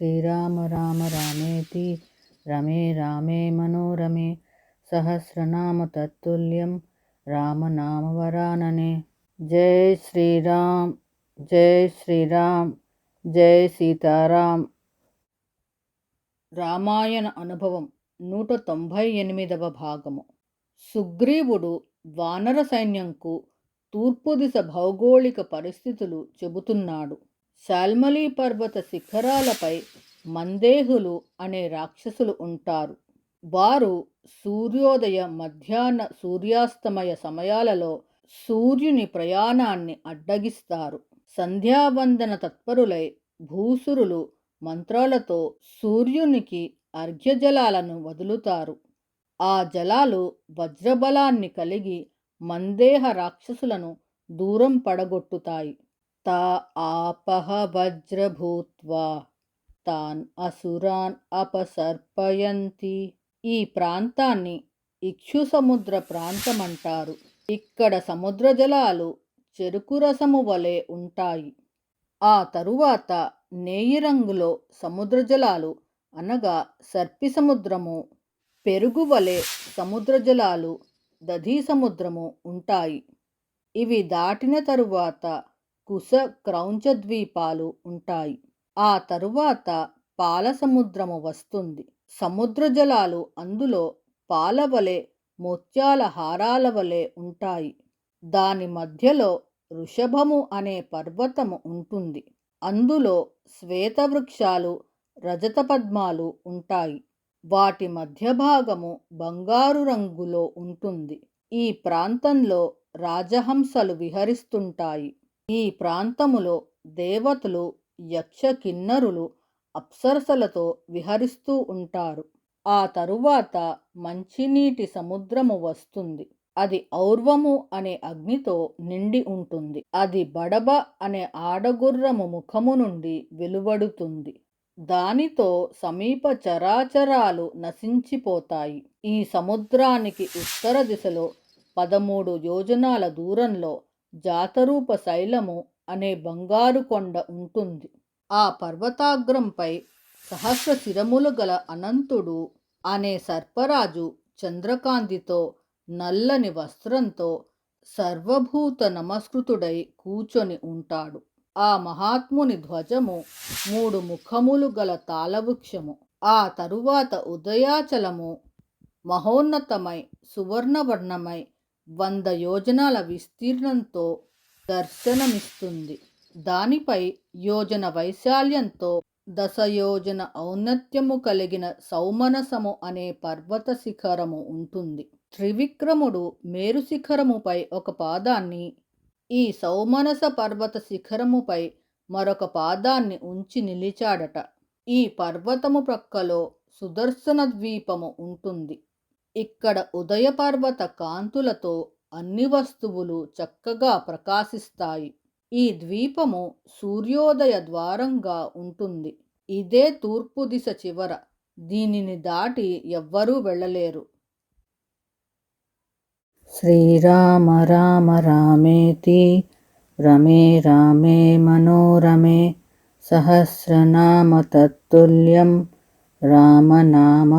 శ్రీరామ రామ రామేతి రమే రామే మనోరమే సహస్రనామ తత్తుల్యం రామనామవరాననే. జై శ్రీరామ్, జై శ్రీరామ్, జై సీతారాం. రామాయణ అనుభవం 198వ భాగము. సుగ్రీవుడు వానర సైన్యంకు తూర్పు దిశ భౌగోళిక పరిస్థితులు చెబుతున్నాడు. శాల్మలీ పర్వత శిఖరాలపై మందేహులు అనే రాక్షసులు ఉంటారు. వారు సూర్యోదయ, మధ్యాహ్న, సూర్యాస్తమయ సమయాలలో సూర్యుని ప్రయాణాన్ని అడ్డగిస్తారు. సంధ్యావందన తత్పరులై భూసురులు మంత్రాలతో సూర్యునికి అర్ఘ్యజలాలను వదులుతారు. ఆ జలాలు వజ్రబలాన్ని కలిగి మందేహ రాక్షసులను దూరం పడగొట్టుతాయి. తా ఆపహ వజ్రభూత్వా తాన్ అసురాన్ అపసర్పయంతి. ఈ ప్రాంతాన్ని ఇక్షుసముద్ర ప్రాంతమంటారు. ఇక్కడ సముద్ర జలాలు చెరుకు రసము వలె ఉంటాయి. ఆ తరువాత నేయి రంగులో సముద్ర జలాలు అనగా సర్పి సముద్రము, పెరుగు వలె సముద్ర జలాలు దధి సముద్రము ఉంటాయి. ఇవి దాటిన తరువాత కుశ క్రౌంచ ద్వీపాలు ఉంటాయి. ఆ తరువాత పాల సముద్రము వస్తుంది. సముద్ర జలాలు అందులో పాల వలె, ముత్యాల హారాల వలె ఉంటాయి. దాని మధ్యలో వృషభము అనే పర్వతము ఉంటుంది. అందులో శ్వేతవృక్షాలు, రజత పద్మాలు ఉంటాయి. వాటి మధ్య భాగము బంగారు రంగులో ఉంటుంది. ఈ ప్రాంతంలో రాజహంసలు విహరిస్తుంటాయి. ఈ ప్రాంతములో దేవతలు, యక్ష కిన్నరులు, అప్సరసలతో విహరిస్తూ ఉంటారు. ఆ తరువాత మంచినీటి సముద్రము వస్తుంది. అది ఔర్వము అనే అగ్నితో నిండి ఉంటుంది. అది బడబ అనే ఆడగుర్రము ముఖము నుండి వెలువడుతుంది. దానితో సమీప చరాచరాలు నశించిపోతాయి. ఈ సముద్రానికి ఉత్తర దిశలో 13 యోజనాల దూరంలో జాతరూప శైలము అనే బంగారు కొండ ఉంటుంది. ఆ పర్వతాగ్రంపై సహస్ర శిరములు గల అనంతుడు అనే సర్పరాజు చంద్రకాంతితో నల్లని వస్త్రంతో సర్వభూత నమస్కృతుడై కూర్చొని ఉంటాడు. ఆ మహాత్ముని ధ్వజము 3 ముఖములు గల తాళవృక్షము. ఆ తరువాత ఉదయాచలము మహోన్నతమై సువర్ణవర్ణమై 100 యోజనాల విస్తీర్ణంతో దర్శనమిస్తుంది. దానిపై యోజన వైశాల్యంతో 10 యోజన ఔన్నత్యము కలిగిన సౌమనసము అనే పర్వత శిఖరము ఉంటుంది. త్రివిక్రముడు మేరు శిఖరముపై ఒక పాదాన్ని, ఈ సౌమనస పర్వత శిఖరముపై మరొక పాదాన్ని ఉంచి నిలిచాడట. ఈ పర్వతము ప్రక్కలో సుదర్శన ద్వీపము ఉంటుంది. ఇక్కడ ఉదయ పర్వత కాంతులతో అన్ని వస్తువులు చక్కగా ప్రకాశిస్తాయి. ఈ ద్వీపము సూర్యోదయ ద్వారంగా ఉంటుంది. ఇదే తూర్పు దిశ చివర. దీనిని దాటి ఎవ్వరూ వెళ్ళలేరు. శ్రీరామ రామ రామేతి రమే రామే మనోరమే సహస్రనామ తత్తుల్యం రామనామవరాననే.